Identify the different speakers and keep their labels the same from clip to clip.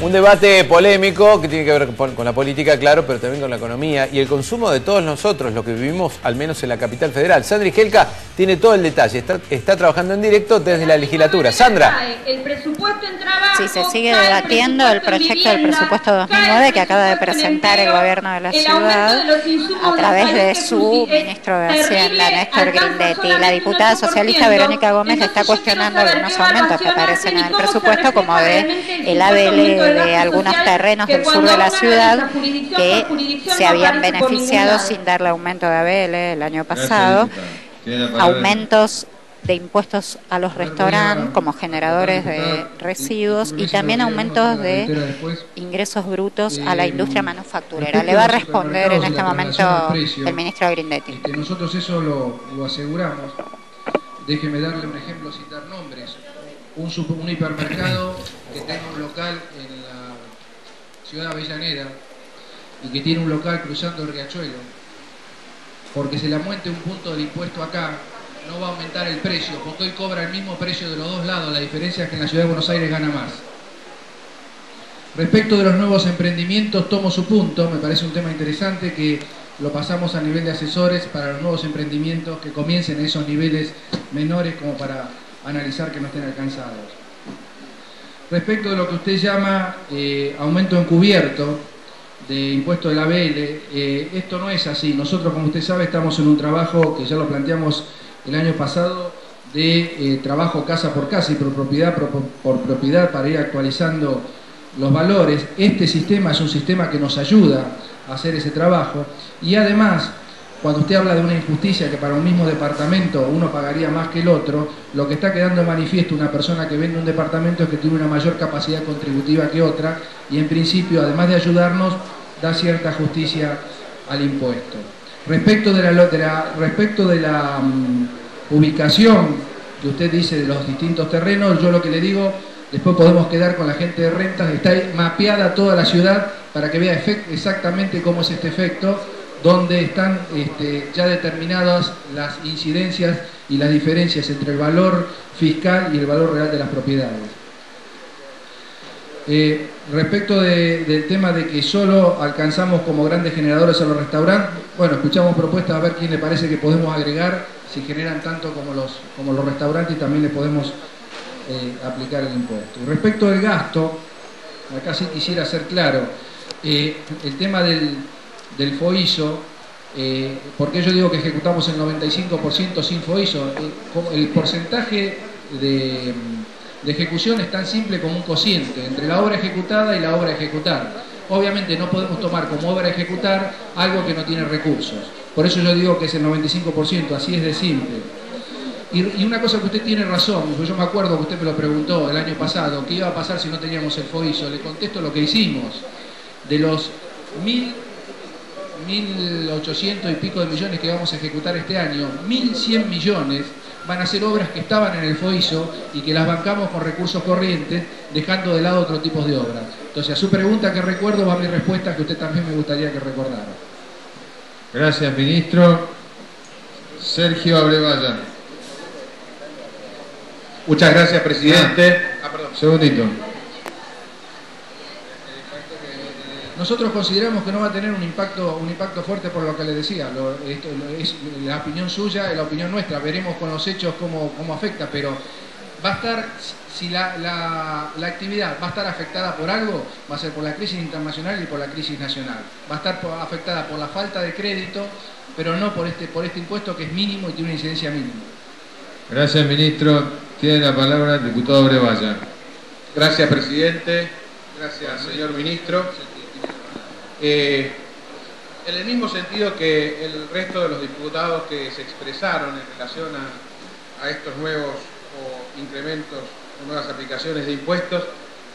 Speaker 1: Un debate polémico que tiene que ver con la política, claro, pero también con la economía y el consumo de todos nosotros, lo que vivimos al menos en la capital federal. Sandra Igelka tiene todo el detalle, está trabajando en directo desde la legislatura. Sandra.
Speaker 2: Sí, se sigue debatiendo el proyecto del presupuesto 2009 que acaba de presentar el gobierno de la ciudad a través de su ministro de Hacienda, Néstor Grindetti. La diputada socialista Verónica Gómez está cuestionando algunos aumentos que aparecen en el presupuesto, como de el ABL de algunos terrenos del sur de la ciudad que se habían beneficiado sin darle aumento de ABL el año pasado, aumentos de impuestos a los restaurantes como generadores de residuos y también aumentos de ingresos brutos a la industria manufacturera. Le va a responder en este momento el ministro Grindetti.
Speaker 3: Nosotros eso lo aseguramos. Déjeme darle un ejemplo sin dar nombres. Un hipermercado que tenga un local en la ciudad de Avellaneda y que tiene un local cruzando el riachuelo, porque se le aumente un punto del impuesto acá, no va a aumentar el precio, porque hoy cobra el mismo precio de los dos lados. La diferencia es que en la ciudad de Buenos Aires gana más. Respecto de los nuevos emprendimientos, tomo su punto, me parece un tema interesante que lo pasamos a nivel de asesores para los nuevos emprendimientos que comiencen en esos niveles menores como para analizar que no estén alcanzados. Respecto de lo que usted llama aumento encubierto de impuesto del ABL, esto no es así. Nosotros, como usted sabe, estamos en un trabajo que ya lo planteamos el año pasado de trabajo casa por casa y por propiedad para ir actualizando los valores. Este sistema es un sistema que nos ayuda a hacer ese trabajo y además, cuando usted habla de una injusticia que para un mismo departamento uno pagaría más que el otro, lo que está quedando manifiesto una persona que vende un departamento es que tiene una mayor capacidad contributiva que otra y en principio, además de ayudarnos, da cierta justicia al impuesto. Respecto de la ubicación que usted dice de los distintos terrenos, yo lo que le digo, después podemos quedar con la gente de rentas, está mapeada toda la ciudad para que vea exactamente cómo es este efecto, donde están ya determinadas las incidencias y las diferencias entre el valor fiscal y el valor real de las propiedades. Respecto del tema de que solo alcanzamos como grandes generadores a los restaurantes, bueno, escuchamos propuestas a ver quién le parece que podemos agregar, si generan tanto como los restaurantes y también le podemos aplicar el impuesto. Respecto del gasto, acá sí quisiera ser claro, el tema del FOISO, porque yo digo que ejecutamos el 95% sin FOISO, el porcentaje de ejecución es tan simple como un cociente entre la obra ejecutada y la obra a ejecutar. Obviamente no podemos tomar como obra a ejecutar algo que no tiene recursos. Por eso yo digo que es el 95%, así es de simple. Y una cosa que usted tiene razón, porque yo me acuerdo que usted me lo preguntó el año pasado, ¿qué iba a pasar si no teníamos el FOISO? Le contesto lo que hicimos. De los 1.800 y pico de millones que vamos a ejecutar este año, 1.100 millones van a ser obras que estaban en el FOISO y que las bancamos con recursos corrientes, dejando de lado otro tipo de obras. Entonces, a su pregunta que recuerdo va mi respuesta, que usted también me gustaría que recordara.
Speaker 4: Gracias, ministro. Sergio Abrevaya.
Speaker 5: Muchas gracias, presidente.
Speaker 4: Perdón. Segundito.
Speaker 3: Nosotros consideramos que no va a tener un impacto fuerte por lo que le decía. Esto es la opinión suya y la opinión nuestra. Veremos con los hechos cómo afecta, pero va a estar, si la actividad va a estar afectada por algo, va a ser por la crisis internacional y por la crisis nacional. Va a estar afectada por la falta de crédito, pero no por este impuesto que es mínimo y tiene una incidencia mínima.
Speaker 4: Gracias, ministro. Tiene la palabra el diputado Abrevaya.
Speaker 5: Gracias, presidente. Gracias, señor ministro. En el mismo sentido que el resto de los diputados que se expresaron en relación a estos nuevos incrementos o nuevas aplicaciones de impuestos,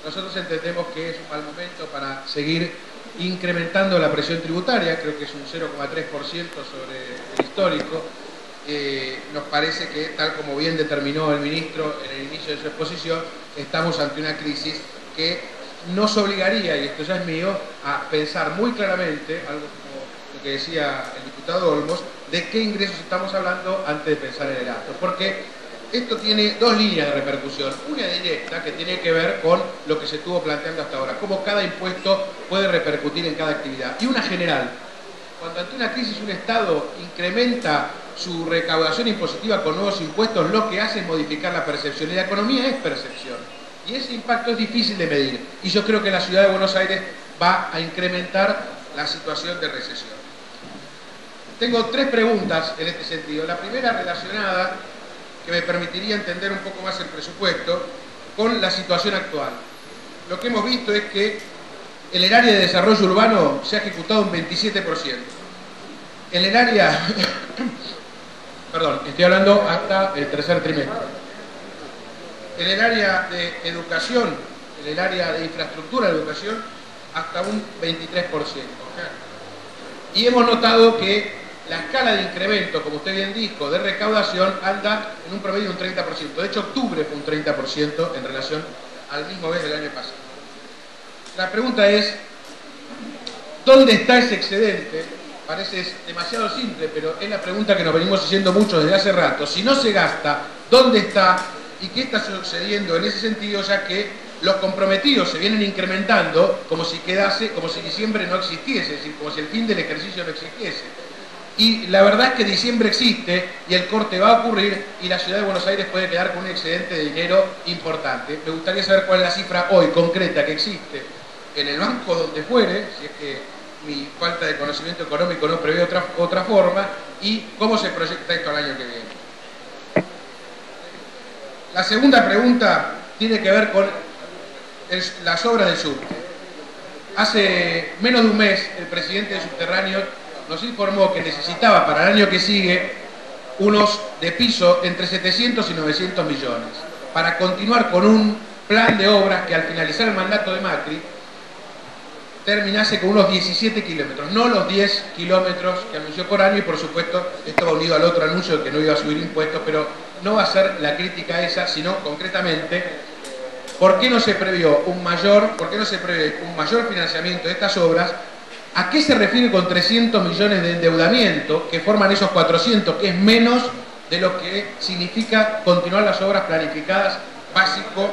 Speaker 5: nosotros entendemos que es un mal momento para seguir incrementando la presión tributaria. Creo que es un 0,3% sobre el histórico. Nos parece que, tal como bien determinó el ministro en el inicio de su exposición, estamos ante una crisis que nos obligaría, y esto ya es mío, a pensar muy claramente, algo como lo que decía el diputado Olmos, de qué ingresos estamos hablando antes de pensar en el gasto. Porque esto tiene dos líneas de repercusión. Una directa, que tiene que ver con lo que se estuvo planteando hasta ahora, cómo cada impuesto puede repercutir en cada actividad. Y una general. Cuando ante una crisis un Estado incrementa su recaudación impositiva con nuevos impuestos, lo que hace es modificar la percepción. Y la economía es percepción. Y ese impacto es difícil de medir. Y yo creo que la ciudad de Buenos Aires va a incrementar la situación de recesión. Tengo tres preguntas en este sentido. La primera relacionada, que me permitiría entender un poco más el presupuesto, con la situación actual. Lo que hemos visto es que en el área de desarrollo urbano se ha ejecutado un 27%. En el área, perdón, estoy hablando hasta el tercer trimestre. En el área de educación, en el área de infraestructura de educación, hasta un 23%. Y hemos notado que la escala de incremento, como usted bien dijo, de recaudación anda en un promedio de un 30%. De hecho, octubre fue un 30% en relación al mismo mes del año pasado. La pregunta es, ¿dónde está ese excedente? Parece demasiado simple, pero es la pregunta que nos venimos haciendo muchos desde hace rato. Si no se gasta, ¿dónde está? ¿Y qué está sucediendo en ese sentido, ya que los comprometidos se vienen incrementando como si quedase, como si diciembre no existiese, es decir, como si el fin del ejercicio no existiese? Y la verdad es que diciembre existe y el corte va a ocurrir y la ciudad de Buenos Aires puede quedar con un excedente de dinero importante. Me gustaría saber cuál es la cifra hoy concreta que existe en el banco donde fuere, si es que mi falta de conocimiento económico no prevé otra forma, y cómo se proyecta esto al año que viene. La segunda pregunta tiene que ver con las obras del subte. Hace menos de un mes el presidente de Subterráneos nos informó que necesitaba para el año que sigue unos de piso entre 700 y 900 millones para continuar con un plan de obras que al finalizar el mandato de Macri terminase con unos 17 kilómetros, no los 10 kilómetros que anunció por año, y por supuesto esto va unido al otro anuncio de que no iba a subir impuestos, pero no va a ser la crítica esa, sino concretamente ¿por qué no se previó un mayor financiamiento de estas obras? ¿A qué se refiere con 300 millones de endeudamiento que forman esos 400, que es menos de lo que significa continuar las obras planificadas básico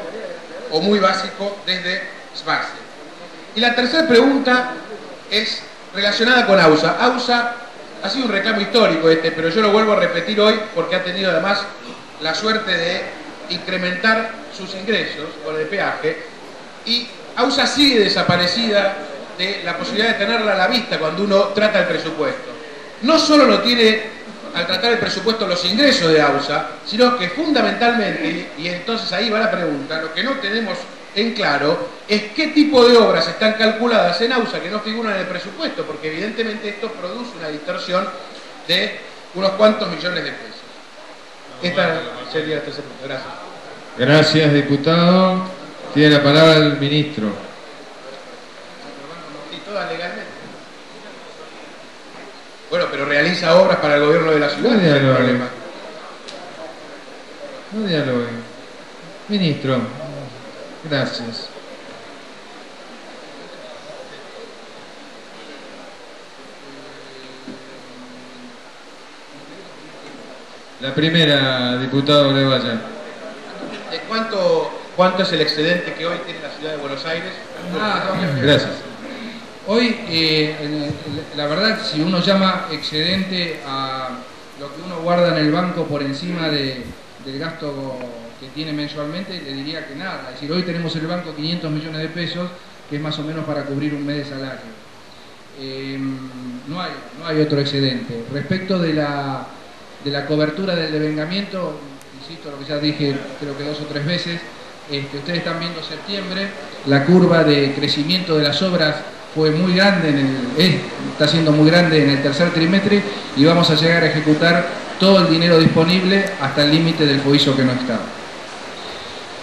Speaker 5: o muy básico desde SBASE? Y la tercera pregunta es relacionada con AUSA. AUSA ha sido un reclamo histórico pero yo lo vuelvo a repetir hoy porque ha tenido además la suerte de incrementar sus ingresos con el peaje, y AUSA sigue desaparecida de la posibilidad de tenerla a la vista cuando uno trata el presupuesto. No solo lo tiene al tratar el presupuesto los ingresos de AUSA, sino que fundamentalmente, y entonces ahí va la pregunta, lo que no tenemos en claro es qué tipo de obras están calculadas en AUSA que no figuran en el presupuesto, porque evidentemente esto produce una distorsión de unos cuantos millones de pesos. Esta sería la tercera pregunta. Gracias.
Speaker 4: Gracias, diputado. Tiene la palabra el ministro.
Speaker 5: Sí, todas legalmente. Bueno, pero realiza obras para el gobierno de la ciudad.
Speaker 4: No
Speaker 5: ese es el
Speaker 4: dialogue.
Speaker 5: problema.
Speaker 4: No dialogue. Ministro, gracias. La primera, diputado Brevalla.
Speaker 5: ¿De cuánto es el excedente que hoy tiene la ciudad de Buenos Aires?
Speaker 4: Gracias.
Speaker 3: Hoy, la verdad, si uno llama excedente a lo que uno guarda en el banco por encima del gasto que tiene mensualmente, le diría que nada. Es decir, hoy tenemos en el banco 500 millones de pesos, que es más o menos para cubrir un mes de salario. No hay otro excedente. Respecto de la cobertura del devengamiento, insisto, lo que ya dije creo que 2 o 3 veces, ustedes están viendo septiembre, la curva de crecimiento de las obras fue muy grande, está siendo muy grande en el tercer trimestre, y vamos a llegar a ejecutar todo el dinero disponible hasta el límite del FOISO que no estaba.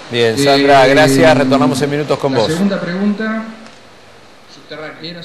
Speaker 1: Bien, Sandra, gracias. Retornamos en minutos con vos.
Speaker 3: La segunda pregunta
Speaker 5: Subterráneo.
Speaker 3: era